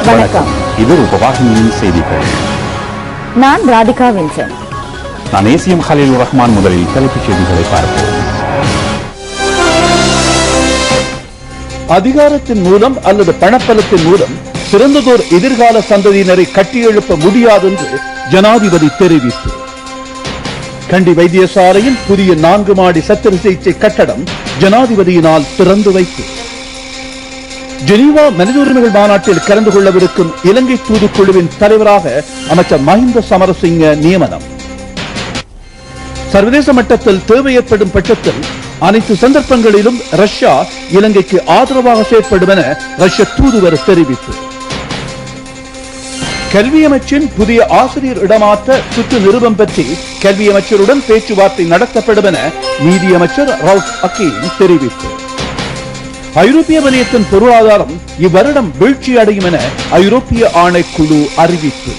வணக்கம். இது ரூபவாகினியின் செய்திகள். நான் ராதிகா வின்சன். நான் ஏசிஎம் ஹலீலுர் ரஹ்மான். முதலில் தலைப்புச் செய்திகளை பார்ப்போம். அதிகாரத்தின் மூலம் அல்லது பணப்பலத்தின் மூலம் சிறந்ததோர் எதிர்கால சந்ததியினரை கட்டியெழுப்ப முடியாது என்று ஜனாதிபதி தெரிவிப்பு. கண்டி வைத்தியசாலையின் புதிய 4 மாடி சத்திர சிகிச்சை கட்டடம் ஜனாதிபதியினால் திறந்து வைப்பு. ஜெனீவா மனித உரிமைகள் மாநாட்டில் கலந்து கொள்ளவிருக்கும் இலங்கை தூதுக்குழுவின் தலைவராக அமைச்சர் மஹிந்த சமரசிங்க நியமனம். சர்வதேச மட்டத்தில் தேவை ஏற்படும் பட்சத்தில் அனைத்து சந்தர்ப்பங்களிலும் ரஷ்யா இலங்கைக்கு ஆதரவாக செயற்படும் என ரஷ்ய தூதுவர் தெரிவிப்பு. கல்வி அமைச்சின் புதிய ஆசிரியர் இடமாற்ற சுற்று நிருபம் பற்றி கல்வி அமைச்சருடன் பேச்சுவார்த்தை நடத்தப்படும் என நீதி அமைச்சர் ரவுஃப் ஹக்கீம் தெரிவிப்பு. ஐரோப்பிய வலயத்தின் பொருளாதாரம் இவ்வருடம் வீழ்ச்சி அடையும் என ஐரோப்பிய ஆணைக்குழு அறிவிப்பு.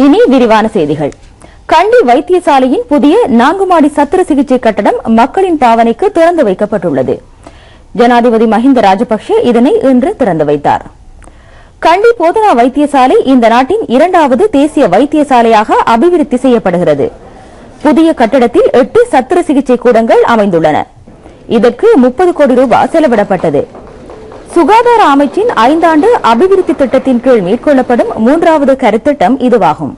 இனி விரிவான செய்திகள். கண்டி வைத்தியசாலையின் புதிய 4 மாடி சத்திர சிகிச்சை கட்டடம் மக்களின் பாவனைக்கு திறந்து வைக்கப்பட்டுள்ளது. ஜனாதிபதி மஹிந்த ராஜபக்ஷ இதனை இன்று திறந்து வைத்தார். கண்டி போதனா வைத்தியசாலை இந்த நாட்டின் 2வது தேசிய வைத்தியசாலையாக அபிவிருத்தி செய்யப்படுகிறது. புதிய கட்டடத்தில் 8 சத்திர சிகிச்சை கூடங்கள் அமைந்துள்ளன. இதற்கு 30 கோடி ரூபாய் செலவிடப்பட்டது. சுகாதார அமைச்சின் 5 ஆண்டு அபிவிருத்தி திட்டத்தின் கீழ் மேற்கொள்ளப்படும் 3வது கருத்திட்டம் இதுவாகும்.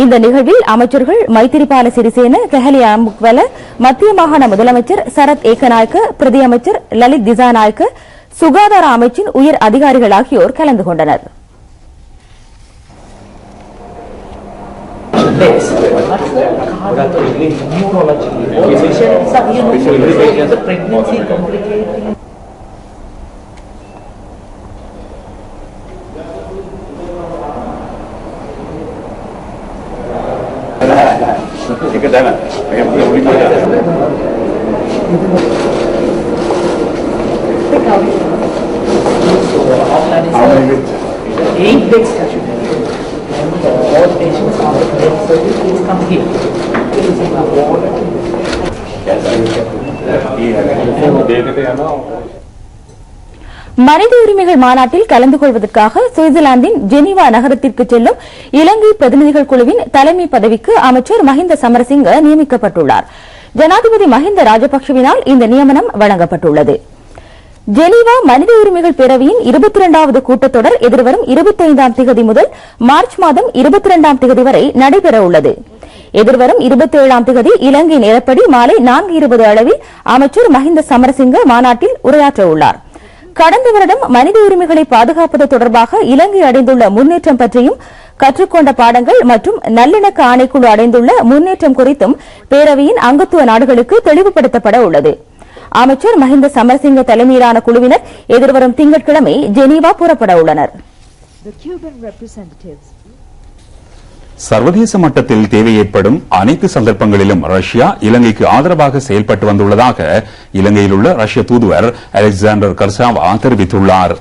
இந்த நிகழ்வில் அமைச்சர்கள் மைத்திரிபால சிறிசேன, கெஹலி அமுக்வெல, மத்திய மாகாண முதலமைச்சர் சரத் ஏக்கநாயக்க, பிரதி அமைச்சர் லலித் திசாநாயக்க, சுகாதார அமைச்சின் உயர் அதிகாரிகள் ஆகியோர் கலந்து கொண்டனர். மனித உரிமைகள் மாநாட்டில் கலந்து கொள்வதற்காக சுவிட்சர்லாந்தின் ஜெனீவா நகரத்திற்கு செல்லும் இலங்கை பிரதிநிதிகள் குழுவின் தலைமை பதவிக்கு அமைச்சர் மஹிந்த சமரசிங்க நியமிக்கப்பட்டுள்ளார். ஜனாதிபதி மஹிந்த ராஜபக்சவினால் இந்த நியமனம் வழங்கப்பட்டுள்ளது. ஜெனீவா மனித உரிமைகள் பேரவையின் 22வது கூட்டத்தொடர் எதிர்வரும் 25ஆம் தேதி முதல் மார்ச் மாதம் 22ஆம் தேதி வரை நடைபெறவுள்ளது. எதிர்வரும் 27ஆம் தேதி இலங்கை நேரப்படி மாலை 4:20 அளவில் அமைச்சர் மஹிந்த சமரசிங்க மாநாட்டில் உரையாற்றவுள்ளார். கடந்த வருடம் மனித உரிமைகளை பாதுகாப்பது தொடர்பாக இலங்கை அடைந்துள்ள முன்னேற்றம் பற்றியும், கற்றுக்கொண்ட பாடங்கள் மற்றும் நல்லிணக்க ஆணைக்குழு அடைந்துள்ள முன்னேற்றம் குறித்தும் பேரவையின் அங்கத்துவ நாடுகளுக்கு தெளிவுபடுத்தப்பட உள்ளது. அமைச்சர் மஹிந்த சமரசிங்க தலைமையிலான குழுவினர் எதிர்வரும் திங்கட்கிழமை ஜெனீவா புறப்பட உள்ளனர். சர்வதேச மட்டத்தில் தேவை ஏற்படும் அனைத்து சந்தர்ப்பங்களிலும் ரஷ்யா இலங்கைக்கு ஆதரவாக செயல்பட்டு வந்துள்ளதாக இலங்கையில் உள்ள ரஷ்ய தூதுவர் அலெக்சாண்டர் கர்சாவா தெரிவித்துள்ளார்.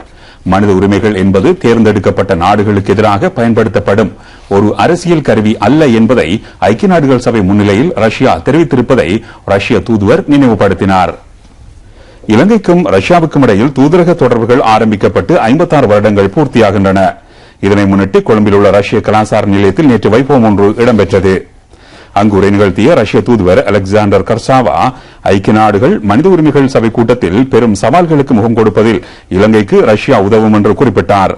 மனித உரிமைகள் என்பது தேர்ந்தெடுக்கப்பட்ட நாடுகளுக்கு எதிராக பயன்படுத்தப்படும் ஒரு அரசியல் கருவி அல்ல என்பதை ஐக்கிய நாடுகள் சபை முன்னிலையில் ரஷ்யா தெரிவித்திருப்பதை ரஷ்ய தூதுவர் நினைவுபடுத்தினார். இலங்கைக்கும் ரஷ்யாவுக்கும் இடையில் தூதரக தொடர்புகள் ஆரம்பிக்கப்பட்டு 56 வருடங்கள் பூர்த்தியாகின்றன. இதனை முன்னிட்டு கொழும்பில் உள்ள ரஷ்ய கலாசார நிலையத்தில் நேற்று வைபவம் ஒன்று இடம்பெற்றது. அங்கு உரை நிகழ்த்திய ரஷ்ய தூதுவர் அலெக்சாண்டர் கர்சாவா ஐக்கிய நாடுகள் மனித உரிமைகள் சபை கூட்டத்தில் பெரும் சவால்களுக்கு முகம் கொடுப்பதில் இலங்கைக்கு ரஷ்யா உதவும் என்று குறிப்பிட்டார்.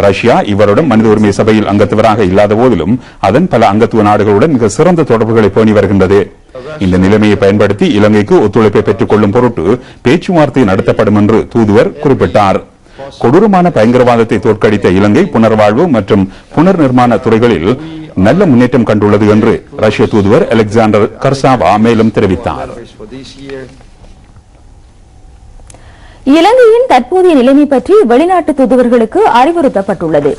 ரஷ்யா இவருடன் மனித உரிமை சபையில் அங்கத்துவராக இல்லாத போதிலும் அதன் பல அங்கத்துவ நாடுகளுடன் மிக சிறந்த தொடர்புகளை பேணி வருகின்றது. இந்த நிலைமையை பயன்படுத்தி இலங்கைக்கு ஒத்துழைப்பை பெற்றுக் கொள்ளும் பொருட்டு பேச்சுவார்த்தை நடத்தப்படும் என்று தூதுவர் குறிப்பிட்டார். கொடூரமான பயங்கரவாதத்தை தோற்கடித்த இலங்கை புனர்வாழ்வு மற்றும் புனர் நிர்மாண துறைகளில் நல்ல முன்னேற்றம் கண்டுள்ளது என்று ரஷ்ய தூதுவர் அலெக்சாண்டர் கர்சாவா மேலும் தெரிவித்தார். இலங்கையின் தற்போதைய நிலைமை பற்றி வெளிநாட்டு தூதுவர்களுக்கு அறிவுறுத்தப்பட்டுள்ளது.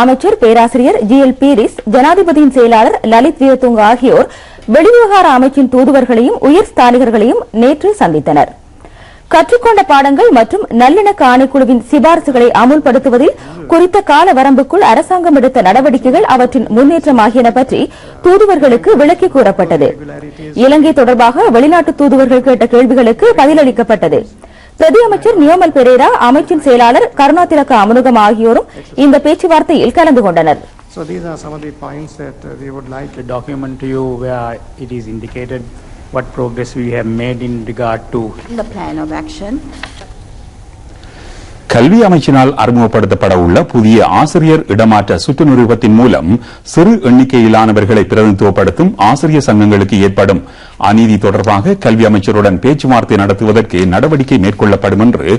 அமைச்சர் பேராசிரியர் GL பீரிஸ், ஜனாதிபதியின் செயலாளர் லலித் வியத்துங்க ஆகியோர் வெளிவிவகார அமைச்சின் தூதுவர்களையும் உயர் ஸ்தானிகர்களையும் நேற்று சந்தித்தனர். கற்றுக்கொண்ட பாடங்கள் மற்றும் நல்லிணக்க ஆணைக்குழுவின் சிபாரிசுகளை அமுல்படுத்துவதில் குறித்த கால வரம்புக்குள் அரசாங்கம் எடுத்த நடவடிக்கைகள் அவற்றின் முன்னேற்றம் ஆகியன பற்றி தூதுவர்களுக்கு விளக்கி கூறப்பட்டது. இலங்கை தொடர்பாக வெளிநாட்டு தூதுவர்கள் கேட்ட கேள்விகளுக்கு பதிலளிக்கப்பட்டது. பிரதி அமைச்சர் நியோமல் பெரேரா, அமைச்சின் செயலாளர் கருணாதிலக்க அமுனுகம் ஆகியோரும் இந்த பேச்சுவார்த்தையில் கலந்து கொண்டனர். So these are some of the points that we would like to document to you, where it is indicated what progress we have made in regard to the plan of action. கல்வி அமைச்சினால் அறிமுகப்படுத்தப்பட உள்ள புதிய ஆசிரியர் இடமாற்ற சுற்று நிறுவத்தின் மூலம் சிறு எண்ணிக்கையிலானவர்களை பிரதிநிதித்துவப்படுத்தும் ஆசிரியர் சங்கங்களுக்கு ஏற்படும் அநீதி தொடர்பாக கல்வி அமைச்சருடன் பேச்சுவார்த்தை நடத்துவதற்கு நடவடிக்கை மேற்கொள்ளப்படும் என்று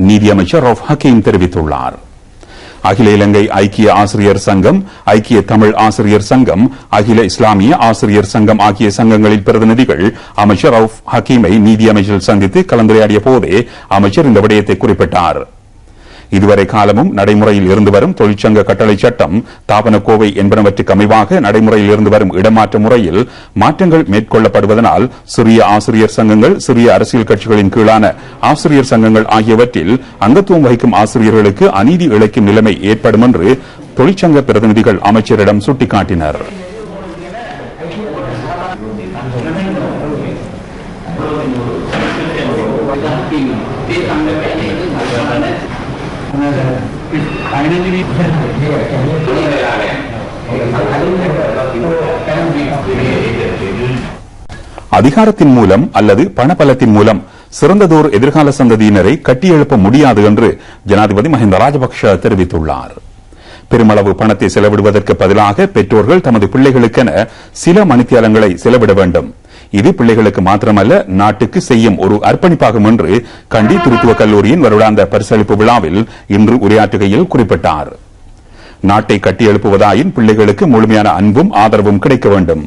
நீதியமைச்சர் ரவுஃப் ஹக்கீம் தெரிவித்துள்ளார். அகில இலங்கை ஐக்கிய ஆசிரியர் சங்கம், ஐக்கிய தமிழ் ஆசிரியர் சங்கம், அகில இஸ்லாமிய ஆசிரியர் சங்கம் ஆகிய சங்கங்களின் பிரதிநிதிகள் அமைச்சர் ரவுஃப் ஹக்கீமை நீதியமைச்சர் சந்தித்து கலந்துரையாடிய போதே அமைச்சர் இந்த விடயத்தை குறிப்பிட்டார். இதுவரை காலமும் நடைமுறையில் இருந்து வரும் தொழிற்சங்க கட்டளை சட்டம், தாபனக்கோவை என்பனவற்றுக்கு அமைவாக நடைமுறையில் இருந்து வரும் இடமாற்ற முறையில் மாற்றங்கள் மேற்கொள்ளப்படுவதனால் சிறிய ஆசிரியர் சங்கங்கள், சிறிய அரசியல் கட்சிகளின் கீழான ஆசிரியர் சங்கங்கள் ஆகியவற்றில் அங்கத்துவம் வகிக்கும் ஆசிரியர்களுக்கு அநீதி இழைக்கும் நிலைமை ஏற்படும் என்று தொழிற்சங்க பிரதிநிதிகள் அமைச்சரிடம் சுட்டிக்காட்டினர். அதிகாரத்தின் மூலம் அல்லது பணபலத்தின் மூலம் சிறந்ததோர் எதிர்கால சந்ததியினரை கட்டியெழுப்ப முடியாது என்று ஜனாதிபதி மஹிந்த ராஜபக்ஷ தெரிவித்துள்ளார். பெருமளவு பணத்தை செலவிடுவதற்கு பதிலாக பெற்றோர்கள் தமது பிள்ளைகளுக்கென சில மணித்தியாலங்களை செலவிட வேண்டும். இது பிள்ளைகளுக்கு மாத்திரமல்ல, நாட்டுக்கு செய்யும் ஒரு அர்ப்பணிப்பாகும் என்று கண்டி திருத்துவ கல்லூரியின் வருடாந்த பரிசளிப்பு விழாவில் இன்று உரையாற்றுகையில் குறிப்பிட்டார். நாட்டை கட்டியெழுப்புவதாயின் பிள்ளைகளுக்கு முழுமையான அன்பும் ஆதரவும் கிடைக்க வேண்டும்.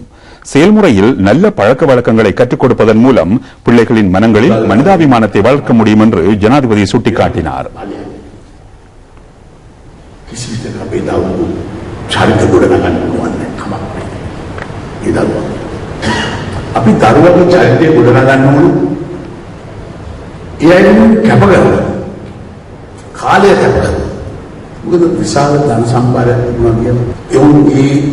செயல்முறையில் நல்ல பழக்க வழக்கங்களை கற்றுக் கொடுப்பதன் மூலம் பிள்ளைகளின் மனங்களில் மனிதாபிமானத்தை வளர்க்க முடியும் என்று ஜனாதிபதி சுட்டிக்காட்டினார். අපි දරුවගේ චරිතය ගොඩනගන්න ඕන. ඒ අයින් කැප කරනවා. කාලය කැප කරනවා. මොකද විශාල ධන සම්භාරයක් තිබුණා කියලා.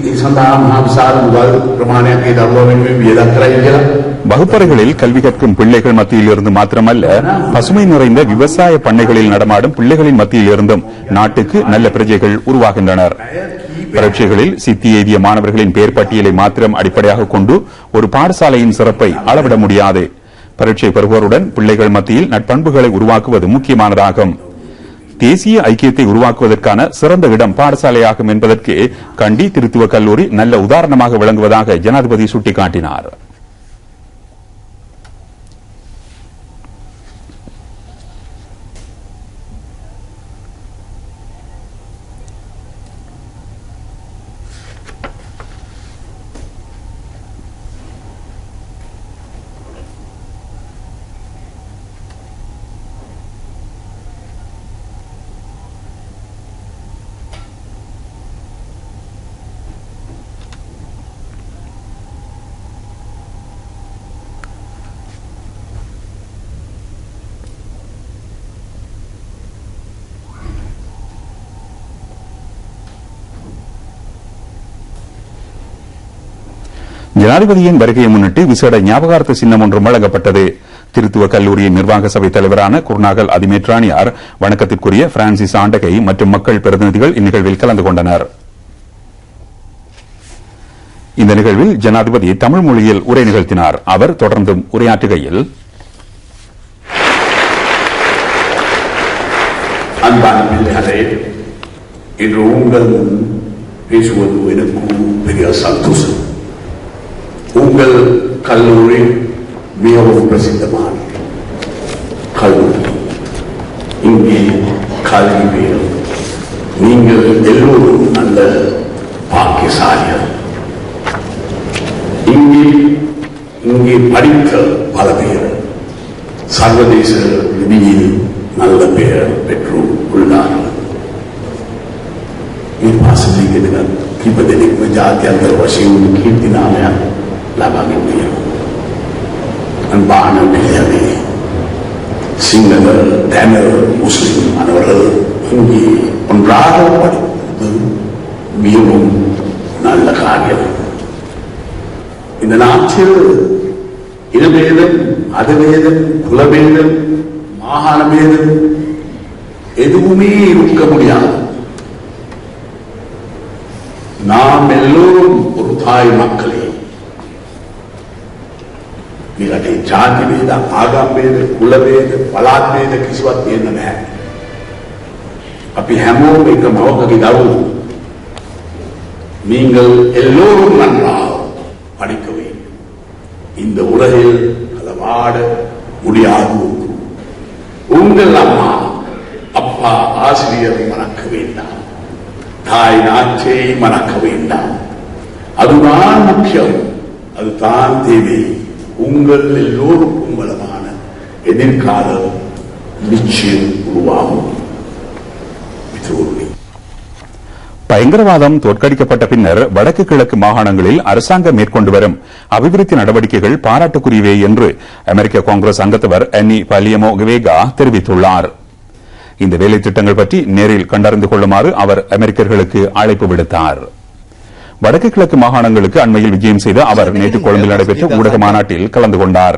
ඒ සඳහා මහා විශාල මුදල් ප්‍රමාණයක් ඒ දරුවා වෙනුවෙන් වියදම් කරයි කියලා. வகுப்பறைகளில் கல்வி கற்கும் பிள்ளைகள் மத்தியில் இருந்து மாத்திரமல்ல, பசுமை நிறைந்த விவசாய பண்ணைகளில் நடமாடும் பிள்ளைகளின் மத்தியில் இருந்தும் நாட்டுக்கு நல்ல பிரஜைகள் உருவாகின்றனர். பரீட்சைகளில் சித்தி எய்திய மாணவர்களின் பெயர் பட்டியலை மாத்திரம் அடிப்படையாக கொண்டு ஒரு பாடசாலையின் சிறப்பை அளவிட முடியாது. பரீட்சை பெறுவோருடன் பிள்ளைகள் மத்தியில் நட்பண்புகளை உருவாக்குவது முக்கியமானதாகும். தேசிய ஐக்கியத்தை உருவாக்குவதற்கான சிறந்த இடம் பாடசாலையாகும் என்பதற்கு கண்டி திருத்துவ கல்லூரி நல்ல உதாரணமாக விளங்குவதாக ஜனாதிபதி சுட்டிக்காட்டினார். ஜனாதிபதியின் வருகையை முன்னிட்டு விசேட ஞாபகார்த்த சின்னம் ஒன்றும் வழங்கப்பட்டது. திருத்துவ கல்லூரியின் நிர்வாக சபை தலைவரான குருநாகல் அதிமேற்றாணியார், வணக்கத்திற்குரிய பிரான்சிஸ் ஆண்டகை மற்றும் மக்கள் பிரதிநிதிகள் இந்நிகழ்வில் கலந்து கொண்டனர். இந்த நிகழ்வில் ஜனாதிபதி தமிழ் மொழியில் உரை நிகழ்த்தினார். அவர் தொடர்ந்தும் உரையாற்றுகையில், அன்பான பிள்ளைகளே, இன்று உங்கள் முன் பேசுவது எனக்கு பெரிய சந்தோஷம். உங்கள் கல்லூரி மிகவும் பிரசித்தமான கல்லூரி. இங்கே கல்வி வேறு. நீங்கள் எல்லோரும் நல்ல பாக்கியசாலிகள். இங்கே படித்த பல பேர் சர்வதேச ரீதியில் நல்ல பெயர் பெற்று உள்ளார்கள். කිපදෙනෙක්ම ජාත්‍යන්තර වශයෙන් කීර්ති නාමයක් ලබාගෙන තියෙනවා. අන්පාන පිළියමේ சிங்கள, தமிழ், முஸ்லிம் அனைவர்கள் இங்கே ஒன்றாக படிப்பது மிகவும் நல்ல காரியம். இந்த நாட்டில் இனபேதம், அதுவேதம், குலவேதம், மாகாணவேதம் எதுவுமே இருக்க முடியாது. நாம் எல்லோரும் ஒரு தாய் மக்களே. මේකට ජාති වේද, ආගම් වේද, කුල වේද, පළාත් වේද කිසිවක් තියෙන්නේ නැහැ. අපි හැමෝම එක මවකගේ දරුවෝ. நீங்கள் எல்லோரும் நன்றாக படிக்க வேண்டும். இந்த உலகில் அதை வாட முடியாது. உங்கள் அம்மா அப்பா ஆசிரியரை மறக்க வேண்டாம், தாய் நாட்டை மறக்க வேண்டாம். அதுதான் முக்கியம், அதுதான் தேவை. உங்கள் எல்லோருக்கும் வளமான எதிர்காலம் நிச்சயம் உருவாகும். பயங்கரவாதம் தோற்கடிக்கப்பட்ட பின்னர் வடக்கு கிழக்கு மாகாணங்களில் அரசாங்கம் மேற்கொண்டு வரும் அபிவிருத்தி நடவடிக்கைகள் பாராட்டுக்குரியவே என்று அமெரிக்க காங்கிரஸ் அங்கத்தவர் அன்னி பாலியமோ-கவேகா தெரிவித்துள்ளார். இந்த வேலை திட்டங்கள் பற்றி நேரில் கண்டறிந்து கொள்ளுமாறு அவர் அமெரிக்கர்களுக்கு அழைப்பு விடுத்தார். வடக்கு கிழக்கு மாகாணங்களுக்கு அண்மையில் விஜயம் செய்த அவர் நேற்று கொழும்பில் நடைபெற்ற ஊடக மாநாட்டில் கலந்து கொண்டார்.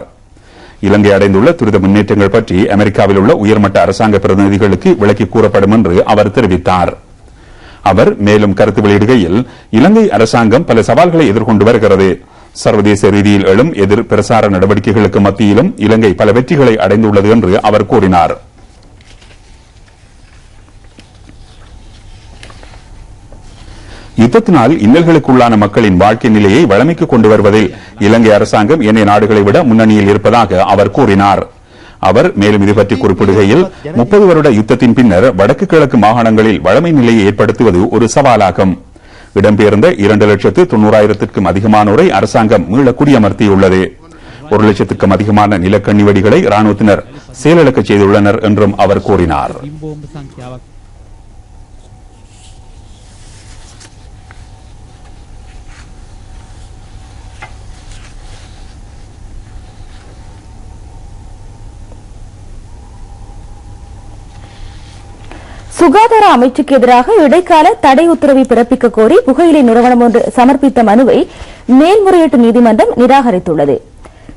இலங்கை அடைந்துள்ள துரித முன்னேற்றங்கள் பற்றி அமெரிக்காவில் உள்ள உயர்மட்ட அரசாங்க பிரதிநிதிகளுக்கு விளக்கி கூறப்படும் என்று அவர் தெரிவித்தார். அவர் மேலும் கருத்து வெளியிடுகையில், இலங்கை அரசாங்கம் பல சவால்களை எதிர்கொண்டு வருகிறது. சர்வதேச ரீதியில் எழும் எதிர் பிரசார நடவடிக்கைகளுக்கு மத்தியிலும் இலங்கை பல வெற்றிகளை அடைந்துள்ளது என்று அவர் கூறினார். யுத்தத்தினால் இன்னல்களுக்குள்ளான மக்களின் வாழ்க்கை நிலையை வழமைக்கு கொண்டு வருவதில் இலங்கை அரசாங்கம் ஏனைய நாடுகளை விட முன்னணியில் இருப்பதாக அவர் கூறினார். அவர் மேலும் இதுபற்றி குறிப்பிடுகையில், 30 வருட யுத்தத்தின் பின்னர் வடக்கு கிழக்கு மாகாணங்களில் வழமை நிலையை ஏற்படுத்துவது ஒரு சவாலாகும். இடம்பெயர்ந்த 2,90,000க்கும் அதிகமானோரை அரசாங்கம் மீள குடியமர்த்தியுள்ளது. 1 லட்சத்துக்கும் அதிகமான நிலக்கண்ணி வெடிகளை ராணுவத்தினர் செயலிழக்க செய்துள்ளனர் என்றும் அவர் கூறினார். சுகாதார அமைச்சுக்கு எதிராக இடைக்கால தடை உத்தரவை பிறப்பிக்க கோரி புகையிலை நிறுவனம் ஒன்று சமர்ப்பித்த மனுவை மேல்முறையீட்டு நீதிமன்றம் நிராகரித்துள்ளது.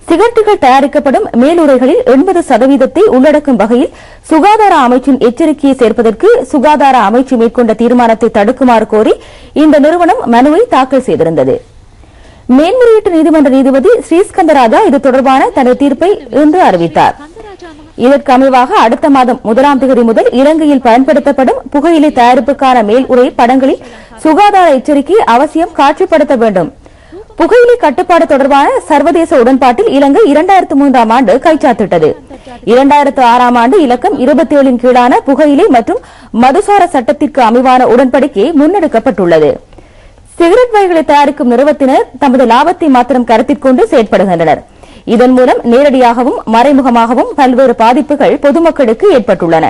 சிகரெட்டுகள் தயாரிக்கப்படும் மேலுறைகளில் 80% உள்ளடக்கும் வகையில் சுகாதார அமைச்சின் எச்சரிக்கையை சேர்ப்பதற்கு சுகாதார அமைச்சு மேற்கொண்ட தீர்மானத்தை தடுக்குமாறு கோரி இந்த நிறுவனம் மனுவை தாக்கல் செய்திருந்தது. மேல்முறையீட்டு நீதிமன்ற நீதிபதி ஸ்ரீஸ்கந்தராஜா இது தொடர்பான தனது தீர்ப்பை இன்று அறிவித்தார். இதற்கு அமைவாக அடுத்த மாதம் 1ஆம் தேதி முதல் இலங்கையில் பயன்படுத்தப்படும் புகையிலை தயாரிப்புக்கான மேல் உரை படங்களில் சுகாதார எச்சரிக்கை அவசியம் காட்சிப்படுத்த வேண்டும். புகையிலை கட்டுப்பாடு தொடர்பான சர்வதேச உடன்பாட்டில் இலங்கை 2003ஆம் ஆண்டு கைச்சாத்திட்டது. 2006ஆம் ஆண்டு இலக்கம் 27 கீழான புகையிலை மற்றும் மதுசார சட்டத்திற்கு அமைவான உடன்படிக்கை முன்னெடுக்கப்பட்டுள்ளது. சிகரெட் வகைகளை தயாரிக்கும் நிறுவனத்தினர் தமது லாபத்தை மாத்திரம் கருத்தில் கொண்டு செயற்படுகின்றனர். இதன் மூலம் நேரடியாகவும் மறைமுகமாகவும் பல்வேறு பாதிப்புகள் பொதுமக்களுக்கு ஏற்பட்டுள்ளன.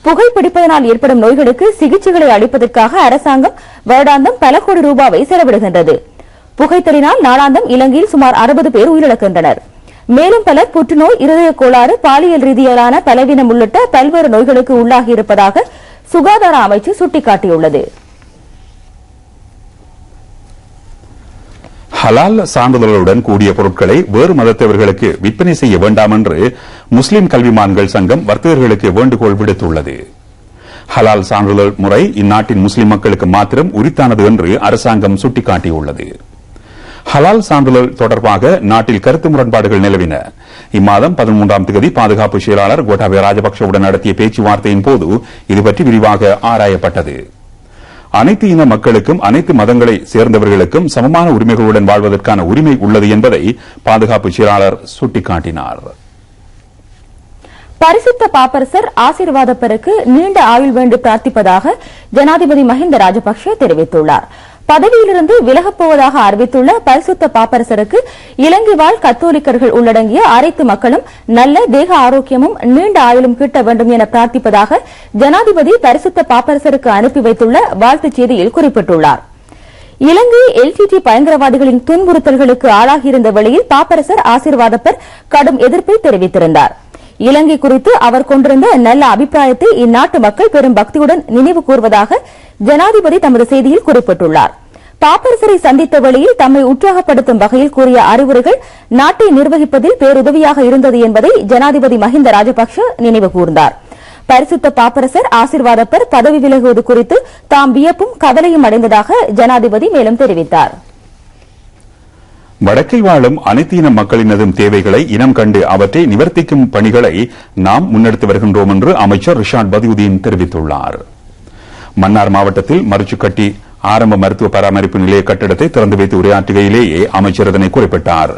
புகைப்பிடிப்பதனால் ஏற்படும் நோய்களுக்கு சிகிச்சைகளை அளிப்பதற்காக அரசாங்கம் வருடாந்தம் பல கோடி ரூபாவை செலவிடுகின்றது. புகைத்தலினால் நாளாந்தம் இலங்கையில் சுமார் 60 பேர் உயிரிழக்கின்றனர். மேலும் பலர் புற்றுநோய், இருதய கோளாறு, பாலியல் ரீதியிலான பலவீனம் உள்ளிட்ட பல்வேறு நோய்களுக்கு உள்ளாகியிருப்பதாக சுகாதார அமைச்சு சுட்டிக்காட்டியுள்ளது. ஹலால் சான்றிதழ்களுடன் கூடிய பொருட்களை வேறு மதத்தவர்களுக்கு விற்பனை செய்ய வேண்டாம் என்று முஸ்லிம் கல்விமான்கள் சங்கம் வர்த்தகர்களுக்கு வேண்டுகோள் விடுத்துள்ளது. ஹலால் சான்றிதழ் முறை இந்நாட்டின் முஸ்லிம் மக்களுக்கு மாத்திரம் உரித்தானது என்று அரசாங்கம் சுட்டிக்காட்டியுள்ளது. ஹலால் சான்றிதழ் தொடர்பாக நாட்டில் கருத்து முரண்பாடுகள் நிலவின. இம்மாதம் 13ஆம் தேதி பாதுகாப்பு செயலாளர் கோட்டாபய ராஜபக்சவுடன் நடத்திய பேச்சுவார்த்தையின் போது இதுபற்றி விரிவாக ஆராயப்பட்டது. அனைத்து இன மக்களுக்கும் அனைத்து மதங்களை சேர்ந்தவர்களுக்கும் சமமான உரிமைகளுடன் வாழ்வதற்கான உரிமை உள்ளது என்பதை பாதுகாப்பு செயலாளர் சுட்டிக்காட்டினார். பரிசுத்த பாப்பரசர் ஆசீர்வாதப்பருக்கு நீண்ட ஆயுள் வேண்டி பிரார்த்திப்பதாக ஜனாதிபதி மஹிந்த ராஜபக்ஷ தெரிவித்துள்ளார். பதவியிலிருந்து விலகப் போவதாக அறிவித்துள்ள பரிசுத்த பாப்பரசருக்கு இலங்கை வாழ் கத்தோலிக்கர்கள் உள்ளடங்கிய அனைத்து மக்களும் நல்ல தேக ஆரோக்கியமும் நீண்ட ஆயுளும் கிட்ட வேண்டும் என பிரார்த்திப்பதாக ஜனாதிபதி பரிசுத்த பாப்பரசருக்கு அனுப்பி வைத்துள்ள வாழ்த்துச் செய்தியில் குறிப்பிட்டுள்ளார். இலங்கை எல்டிடி பயங்கரவாதிகளின் துன்புறுத்தல்களுக்கு ஆளாகியிருந்த வேளையில் பாப்பரசர் ஆசீர்வாதப்பர் கடும் எதிர்ப்பை தெரிவித்திருந்தார். இலங்கை குறித்து அவர் கொண்டிருந்த நல்ல அபிப்பிராயத்தை இந்நாட்டு மக்கள் பெரும் பக்தியுடன் நினைவு கூர்வதாக ஜனாதிபதி தமது செய்தியில் குறிப்பிட்டுள்ளார். பாப்பரசரை சந்தித்த வேளையில் தம்மை உற்சாகப்படுத்தும் வகையில் கூறிய அறிவுரைகள் நாட்டை நிர்வகிப்பதில் பேருதவியாக இருந்தது என்பதை ஜனாதிபதி மஹிந்த ராஜபக்ஷ நினைவு கூர்ந்தார். பரிசுத்த பாப்பரசர் ஆசீர்வாதப்பர் பதவி விலகுவது குறித்து தாம் வியப்பும் கவலையும் அடைந்ததாக ஜனாதிபதி மேலும் தெரிவித்தார். வடக்கில் வாழும் அனைத்து இன மக்களினதும் தேவைகளை இனம் கண்டு அவற்றை நிவர்த்திக்கும் பணிகளை நாம் முன்னெடுத்து வருகின்றோம் என்று அமைச்சர் ரிஷாட் பதியுதீன் தெரிவித்துள்ளார். மன்னார் மாவட்டத்தில் மருச்சுக்கட்டி ஆரம்ப மருத்துவ பராமரிப்பு நிலைய கட்டிடத்தை திறந்து வைத்து உரையாற்றுகையிலேயே அமைச்சர் இதனை குறிப்பிட்டார்.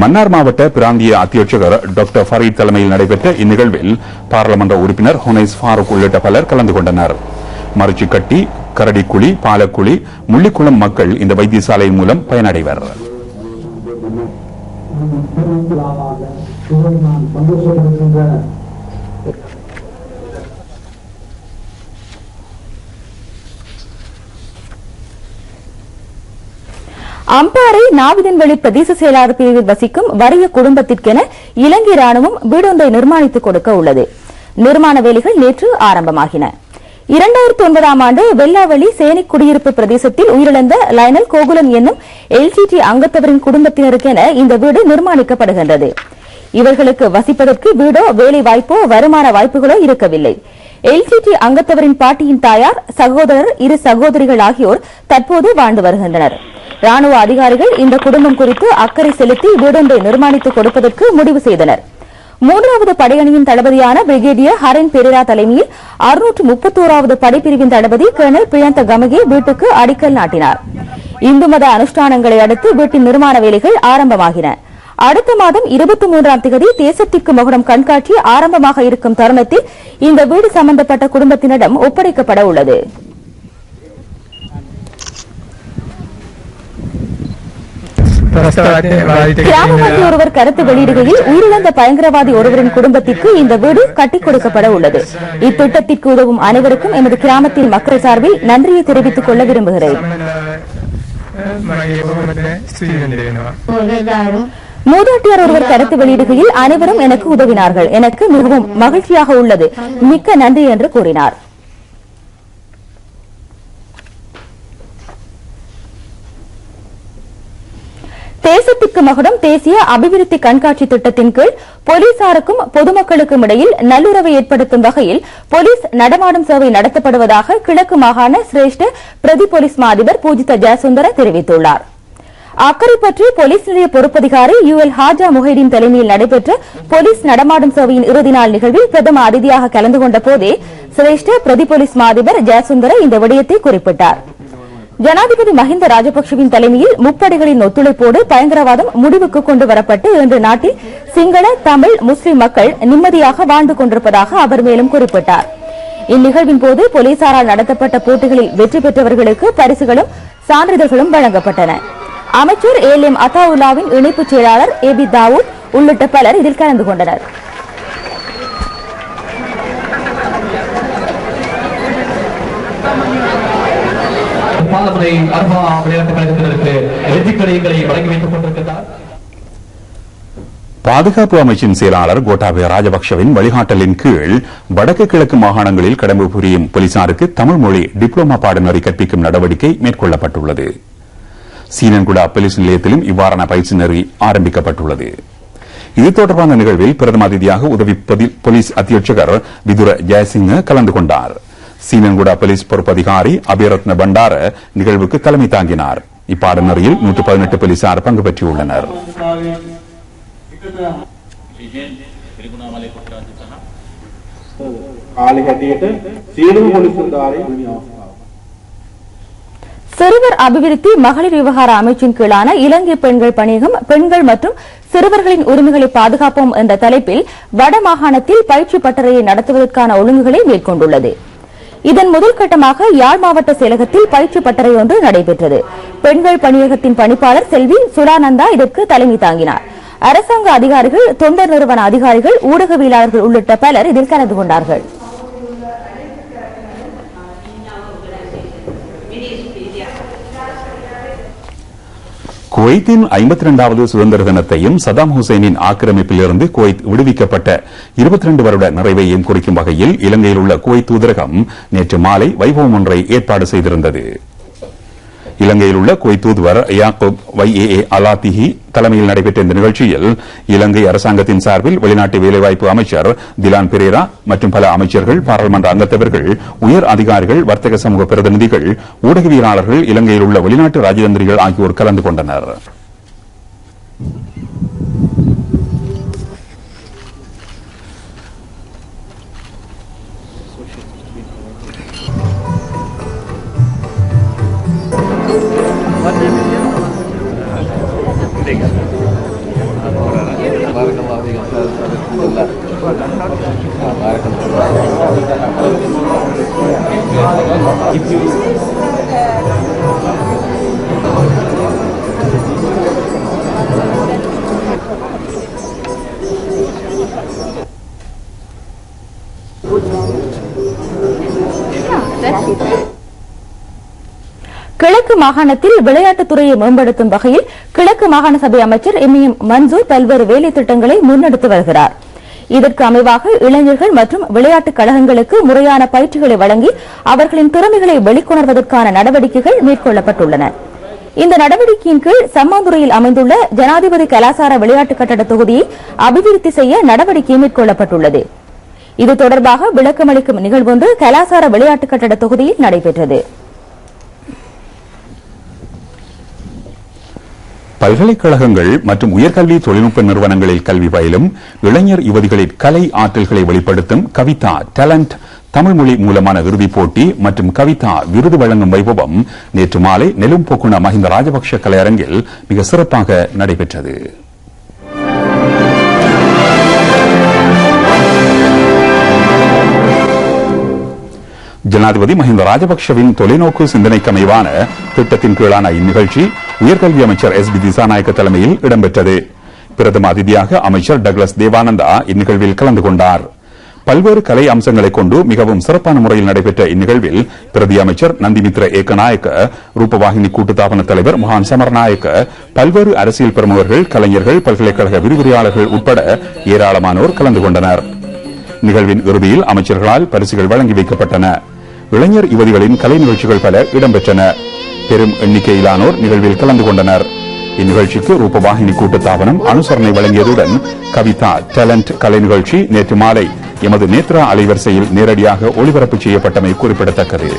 மன்னார் மாவட்ட பிராந்திய அத்தியட்சகர் டாக்டர் ஃபரீத் தலைமையில் நடைபெற்ற இந்நிகழ்வில் பாராளுமன்ற உறுப்பினர் ஹுனைஸ் ஃபாரூக் உள்ளிட்ட பலர் கலந்து கொண்டனர். மருச்சுக்கட்டி, கரடிக்குழி, பாலக்குழி, முள்ளிக்குளம் மக்கள் இந்த வைத்தியசாலையின் மூலம் பயனடைவர். அம்பாறை நாவிதன்வெளி பிரதேச செயலாளர் பிரிவில் வசிக்கும் வறிய குடும்பத்திற்கென இலங்கை ராணுவம் வீடொன்றை நிர்மாணித்துக் கொடுக்க உள்ளது. நிர்மாண வேலைகள் நேற்று ஆரம்பமாகின. 2009ஆம் ஆண்டு வெள்ளாவளி சேனிக் குடியிருப்பு பிரதேசத்தில் உயிரிழந்த லயனல் கோகுலன் என்னும் எல்டிடி அங்கத்தவரின் குடும்பத்தினருக்கென இந்த வீடு நிர்மாணிக்கப்படுகின்றது. இவர்களுக்கு வசிப்பதற்கு வீடோ, வேலை வாய்ப்போ, வருமான வாய்ப்புகளோ இருக்கவில்லை. எல்டிடி அங்கத்தவரின் பாட்டியின் தாயார், சகோதரர், இரு சகோதரிகள் ஆகியோர் தற்போது வாழ்ந்து வருகின்றனர். ராணுவ அதிகாரிகள் இந்த குடும்பம் குறித்து அக்கறை செலுத்தி வீடொன்றை நிர்மாணித்துக் கொடுப்பதற்கு முடிவு செய்தனர். 3வது படையணியின் தளபதியான பிரிகேடியர் ஹரன் பெரேரா தலைமையில் 631வது படைப்பிரிவின் தளபதி கர்னல் பிரியந்த கமகே வீட்டுக்கு அடிக்கல் நாட்டினார். இந்து மத அனுஷ்டானங்களை அடுத்து வீட்டின் நிர்மாண வேலைகள் ஆரம்பமாகின. அடுத்த மாதம் 23ஆம் தேதி தேசத்திற்கு மகுடம் கண்காட்சி ஆரம்பமாக இருக்கும் தருணத்தில் இந்த வீடு சம்பந்தப்பட்ட குடும்பத்தினரிடம் ஒப்படைக்கப்பட உள்ளது. கிராமவாசி ஒருவர் கருத்து வெளியிடுகையில் உயிரிழந்த பயங்கரவாதி ஒருவரின் குடும்பத்திற்கு இந்த வீடு கட்டிக் கொடுக்கப்பட உள்ளது. இத்திட்டத்திற்கு உதவும் அனைவருக்கும் எமது கிராமத்தின் மக்கள் சார்பில் நன்றியை தெரிவித்துக் கொள்ள விரும்புகிறேன். மூதாட்டியார் ஒருவர் கருத்து வெளியிடுகையில் அனைவரும் எனக்கு உதவினார்கள், எனக்கு மிகவும் மகிழ்ச்சியாக உள்ளது, மிக்க நன்றி என்று கூறினார். தேசத்திற்கு மகுடம் தேசிய அபிவிருத்தி கண்காட்சி திட்டத்தின் கீழ் போலீசாருக்கும் பொதுமக்களுக்கும் இடையில் நல்லுறவை ஏற்படுத்தும் வகையில் போலீஸ் நடமாடும் சேவை நடத்தப்படுவதாக கிழக்கு மாகாண சிரேஷ்ட பிரதி போலீஸ் மா அதிபர் பூஜித ஜெயசுந்தர தெரிவித்துள்ளார். அக்கரைப்பற்று போலீஸ் நிலைய பொறுப்பதிகாரி UL ஹாஜா முஹைதீன் தலைமையில் நடைபெற்ற போலீஸ் நடமாடும் சேவையின் இறுதி நாள் நிகழ்வில் பிரதம அதிதியாக கலந்து கொண்ட போதே சிரேஷ்ட பிரதி போலீஸ் மா அதிபர் ஜெயசுந்தர இந்த விடயத்தை குறிப்பிட்டார். ஜனாதிபதி மஹிந்த ராஜபக்சவின் தலைமையில் முப்படைகளின் ஒத்துழைப்போடு பயங்கரவாதம் முடிவுக்கு கொண்டு வரப்பட்டு இன்று நாட்டில் சிங்கள, தமிழ், முஸ்லிம் மக்கள் நிம்மதியாக வாழ்ந்து கொண்டிருப்பதாக அவர் மேலும் குறிப்பிட்டார். இந்நிகழ்வின் போது போலீசாரால் நடத்தப்பட்ட போட்டிகளில் வெற்றி பெற்றவர்களுக்கு பரிசுகளும் சான்றிதழ்களும் வழங்கப்பட்டன. அமைச்சர் ALM அத்தாவுல்லாவின் இணைப்புச் செயலாளர் AB தாவூத் உள்ளிட்ட பலர் இதில் கலந்து கொண்டனர். பாதுகாப்பு அமைச்சின் செயலாளர் கோட்டாபய ராஜபக்சவின் வழிகாட்டலின் கீழ் வடக்கு கிழக்கு மாகாணங்களில் கடமை புரியும் போலீசாருக்கு தமிழ் மொழி டிப்ளோமா பாடநெறி கற்பிக்கும் நடவடிக்கை மேற்கொள்ளப்பட்டுள்ளது. சீனன்குடா போலீஸ் நிலையத்திலும் இவ்வாறான பயிற்சி நெறி ஆரம்பிக்கப்பட்டுள்ளது. இது தொடர்பான நிகழ்வில் பிரதம அதிதியாக உதவி போலீஸ் அத்தியட்சகர் விதுர ஜெயசிங்க கலந்து கொண்டார். சீனன்குடா போலீஸ் பொறுப்பதிகாரி அபிரத்ன பண்டார நிகழ்வுக்கு தலைமை தாங்கினார். இப்பாடநெறியில் 118 போலீசார் பங்கு பெற்றுள்ளனர். சிறுவர் அபிவிருத்தி மகளிர் விவகார அமைச்சின் கீழான இலங்கை பெண்கள் பணியகம் பெண்கள் மற்றும் சிறுவர்களின் உரிமைகளை பாதுகாப்போம் என்ற தலைப்பில் வடமாகாணத்தில் பயிற்சி பட்டறையை நடத்துவதற்கான ஒழுங்குகளை மேற்கொண்டுள்ளது. இதன் முதல் கட்டமாக யாழ் மாவட்ட செயலகத்தில் பயிற்சி பட்டறை ஒன்று நடைபெற்றது. பெண்கள் பணியகத்தின் பணிப்பாளர் செல்வி சுலானந்தா இதற்கு தலைமை தாங்கினார். அரசாங்க அதிகாரிகள், தொண்டர் நிறுவன அதிகாரிகள், ஊடகவியலாளர்கள் உள்ளிட்ட பலர் இதில் கலந்து கொண்டார்கள். குவைத்தின் 52வது சுதந்திர தினத்தையும் சதாம் ஹுசைனின் ஆக்கிரமிப்பிலிருந்து குவைத் விடுவிக்கப்பட்ட 22 வருட நிறைவையும் குறிக்கும் வகையில் இலங்கையில் உள்ள குவைத் தூதரகம் நேற்று மாலை வைபவம் ஒன்றை ஏற்பாடு செய்திருந்தது. இலங்கையில் உள்ள குவைத் தூதுவர் யாக்கூப் YAA அலாத்திஹி தலைமையில் நடைபெற்ற இந்த நிகழ்ச்சியில் இலங்கை அரசாங்கத்தின் சார்பில் வெளிநாட்டு வேலைவாய்ப்பு அமைச்சர் திலான் பெரேரா மற்றும் பல அமைச்சர்கள், பாராளுமன்ற அங்கத்தவர்கள், உயர் அதிகாரிகள், வர்த்தக சமூக பிரதிநிதிகள், ஊடகவியலாளர்கள், இலங்கையில் உள்ள வெளிநாட்டு ராஜதந்திரிகள் ஆகியோர் கலந்து கொண்டனர். கிழக்கு மாகாணத்தில் விளையாட்டுத் துறையை மேம்படுத்தும் வகையில் கிழக்கு மாகாண சபை அமைச்சர் MM மன்சூர் பல்வேறு வேலை திட்டங்களை முன்னெடுத்து வருகிறார். இதற்கு அமைவாக இளைஞர்கள் மற்றும் விளையாட்டுக் கழகங்களுக்கு முறையான பயிற்சிகளை வழங்கி அவர்களின் திறமைகளை வெளிக்கொணர்வதற்கான நடவடிக்கைகள் மேற்கொள்ளப்பட்டுள்ளன. இந்த நடவடிக்கையின் கீழ் சம்மாந்துறையில் அமைந்துள்ள ஜனாதிபதி கலாசார விளையாட்டு கட்டட தொகுதியை அபிவிருத்தி செய்ய நடவடிக்கை மேற்கொள்ளப்பட்டுள்ளது. இது தொடர்பாக விளக்கமளிக்கும் நிகழ்வொன்று கலாசார விளையாட்டு கட்டட தொகுதியில் நடைபெற்றது. பல்கலைக்கழகங்கள் மற்றும் உயர்கல்வி தொழில்நுட்ப நிறுவனங்களில் கல்வி பயிலும் இளைஞர் யுவதிகளின் கலை ஆற்றல்களை வெளிப்படுத்தும் கவிதா டேலண்ட் தமிழ் மொழி மூலமான இறுதிப் போட்டி மற்றும் கவிதா விருது வழங்கும் வைபவம் நேற்று மாலை நெலும்போக்குன மஹிந்த ராஜபக்ஷ கலையரங்கில் மிக சிறப்பாக நடைபெற்றது. ஜனாதிபதி மஹிந்த ராஜபக்ஷவின் தொலைநோக்கு சிந்தனைக்கு அமைவான திட்டத்தின் கீழான இந்நிகழ்ச்சி உயர்கல்வி அமைச்சர் SB திசாநாயக்க தலைமையில் இடம்பெற்றது. பிரதம அதிதியாக அமைச்சர் டக்ளஸ் தேவானந்தா இந்நிகழ்வில் கலந்து கொண்டார். பல்வேறு கலை அம்சங்களை கொண்டு மிகவும் சிறப்பான முறையில் நடைபெற்ற இந்நிகழ்வில் பிரதி அமைச்சர் நந்திமித்ர ஏகநாயக்க, ரூபவாகினி கூட்டுத்தாபன தலைவர் மகான் சமரநாயக்க, பல்வேறு அரசியல் பிரமுகர்கள், கலைஞர்கள், பல்கலைக்கழக விரிவுரையாளர்கள் உட்பட ஏராளமானோர் கலந்து கொண்டனர். நிகழ்வின் இறுதியில் அமைச்சர்களால் பரிசுகள் வழங்கி வைக்கப்பட்டன. இளைஞர் யுவதிகளின் கலை நிகழ்ச்சிகள் பல இடம்பெற்றன. பெரும் எண்ணிக்கையிலானோர் நிகழ்வில் கலந்து கொண்டனர். இந்நிகழ்ச்சிக்கு ரூபவாகினி கூட்டுத்தாபனம் அனுசரணை வழங்கியதுடன் கவிதா டேலண்ட் கலை நிகழ்ச்சி நேற்று மாலை எமது நேத்ரா அலைவரிசையில் நேரடியாக ஒளிபரப்பு செய்யப்பட்டமை குறிப்பிடத்தக்கது.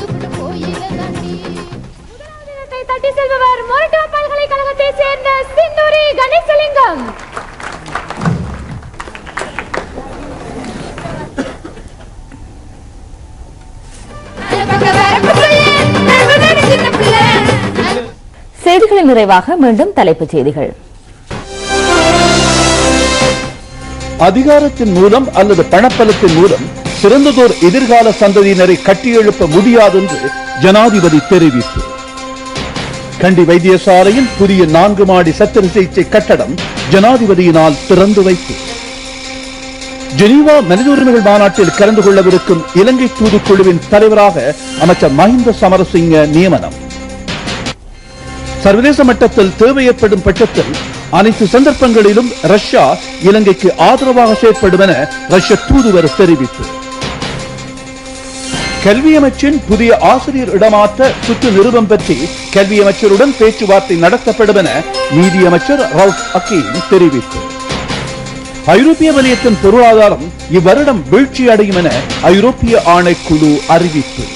செய்திகளின் நிறைவாக மீண்டும் தலைப்புச் செய்திகள். அதிகாரத்தின் மூலம் அல்லது பணப்பலத்தின் மூலம் சிறந்ததோர் எதிர்கால சந்ததியினரை கட்டியெழுப்ப முடியாது என்று ஜனாதிபதி தெரிவிப்பு. கண்டி வைத்தியசாலையின் புதிய 4 மாடி சத்திர சிகிச்சை கட்டடம் ஜனாதிபதியினால் திறந்து வைப்பு. ஜெனீவா மனித உரிமைகள் மாநாட்டில் கலந்து கொள்ளவிருக்கும் இலங்கை தூதுக்குழுவின் தலைவராக அமைச்சர் மஹிந்த சமரசிங்க நியமனம். சர்வதேச மட்டத்தில் தேவை ஏற்படும் பட்சத்தில் அனைத்து சந்தர்ப்பங்களிலும் ரஷ்யா இலங்கைக்கு ஆதரவாக செயற்படும் என ரஷ்ய தூதுவர் தெரிவிப்பு. கல்வி அமைச்சின் புதிய ஆசிரியர் இடமாற்ற சுற்று நிறுவனம் பற்றி கல்வி அமைச்சருடன் பேச்சுவார்த்தை நடத்தப்படும் என நீதி அமைச்சர் ரவுஃப் ஹக்கீம் தெரிவிப்பு. ஐரோப்பிய வலயத்தின் பொருளாதாரம் இவ்வருடம் வீழ்ச்சி அடையும் என ஐரோப்பிய ஆணைக்குழு அறிவிப்பு.